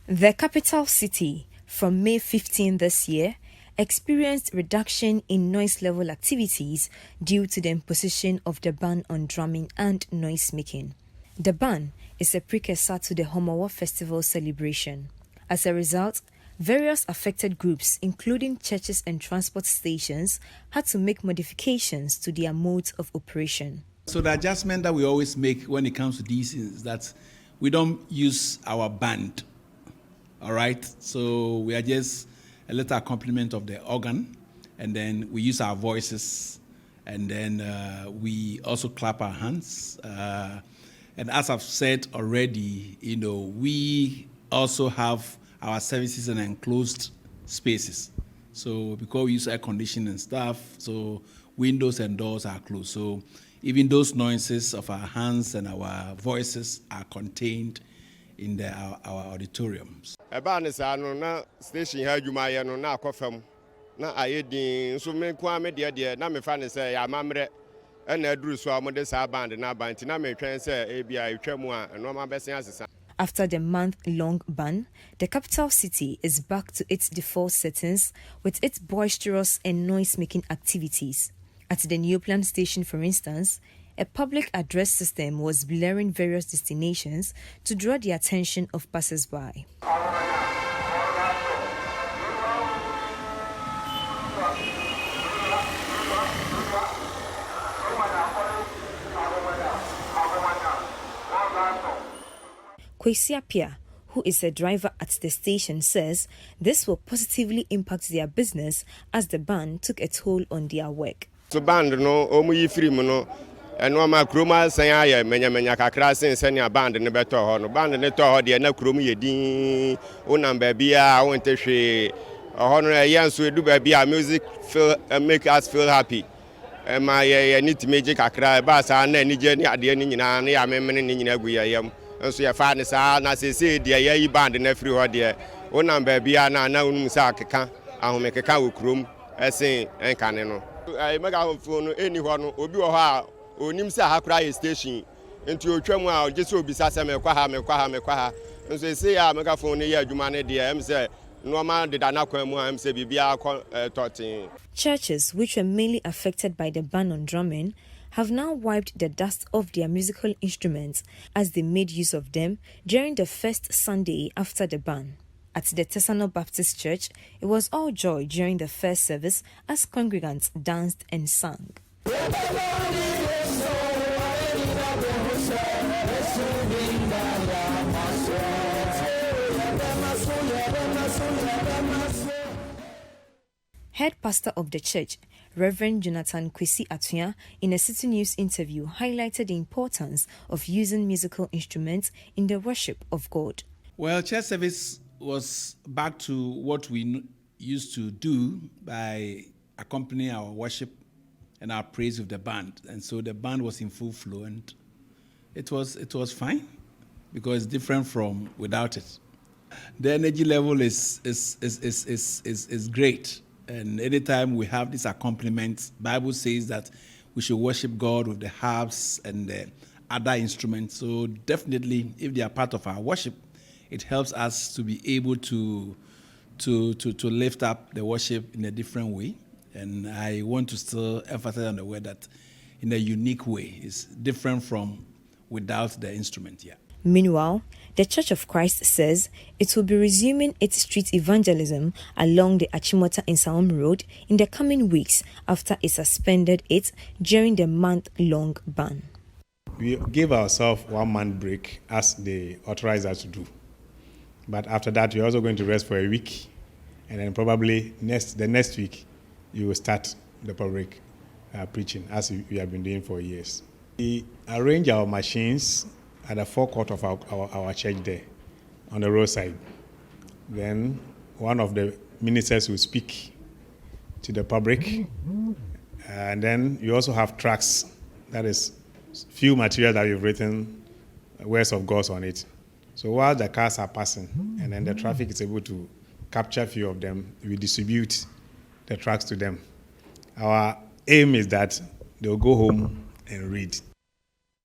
The capital city, from May 15 this year, experienced reduction in noise level activities due to the imposition of the ban on drumming and noisemaking. The ban is a precursor to the Homowo festival celebration. As a result, various affected groups, including churches and transport stations, had to make modifications to their modes of operation. So the adjustment that we always make when it comes to these is that we don't use our band. All right, so we are just a little accompaniment of the organ, and then we use our voices, and then we also clap our hands. And as I've said already, we also have our services in enclosed spaces. So because we use air conditioning and stuff, so windows and doors are closed. So even those noises of our hands and our voices are contained in our auditoriums. About na station here adwuma no na akofam na ayedin so me kwa me de na me fa ne say ya mamre na aduru so amode sa band na banti na me twen say e bia etwam a no ma besen asesa. After the month-long ban, the capital city is back to its default settings with its boisterous and noise-making activities. At the Neoplan station, for instance, a public address system was blaring various destinations to draw the attention of passers-by. Kwesi Apia, who is a driver at the station, says this will positively impact their business as the ban took a toll on their work. So band no omuyi free no eno ma kroma san aye menya kakra sen senia band ne beto ho no band ne to ho de na krom yedin wonam ba bia wonte hwe ho no ye so edu ba bia music feel make us feel happy ma ye need to make kakra ba sa na ni je ni ade ni nyina na ya memene ni nyina gu ye yam nso ye fa ne sa na se de ye yi band na free ho de wonam ba bia na unum sa keka ahome keka wo krom esen enkane no ai mega phone eni ho no obi wo ho a onim se ahakra ye station enti otwam a je se obisa se mekwa ha nso se ya mega phone ye adwuma ne de em se normal de dana kwan mu am se bibia totin. Churches, which were mainly affected by the ban on drumming, have now wiped the dust off their musical instruments as they made use of them during the first Sunday after the ban. At the Tesano Baptist Church, it was all joy during the first service as congregants danced and sang. Head pastor of the church, Reverend Jonathan Kwesi Atuya, in a Citi News interview, highlighted the importance of using musical instruments in the worship of God. Well, church service was back to what we used to do by accompanying our worship and our praise with the band. And so the band was in full flow, and it was fine because it's different from without it. The energy level is great. And anytime we have these accompaniments, Bible says that we should worship God with the harps and the other instruments. So definitely, if they are part of our worship, it helps us to be able to lift up the worship in a different way. And I want to still emphasize on the word that in a unique way. It's different from without the instrument here. Meanwhile, the Church of Christ says it will be resuming its street evangelism along the Achimota Insaom Road in the coming weeks after it suspended it during the month-long ban. We gave ourselves 1 month break as they authorized us to do. But after that, we're also going to rest for a week. And then probably the next week, you will start the public preaching as we have been doing for years. We arrange our machines at the forecourt of our church there on the roadside. Then one of the ministers will speak to the public. And then you also have tracts, that is few material that you've written words of God on it. So while the cars are passing and then the traffic is able to capture a few of them, we distribute the tracts to them. Our aim is that they'll go home and read.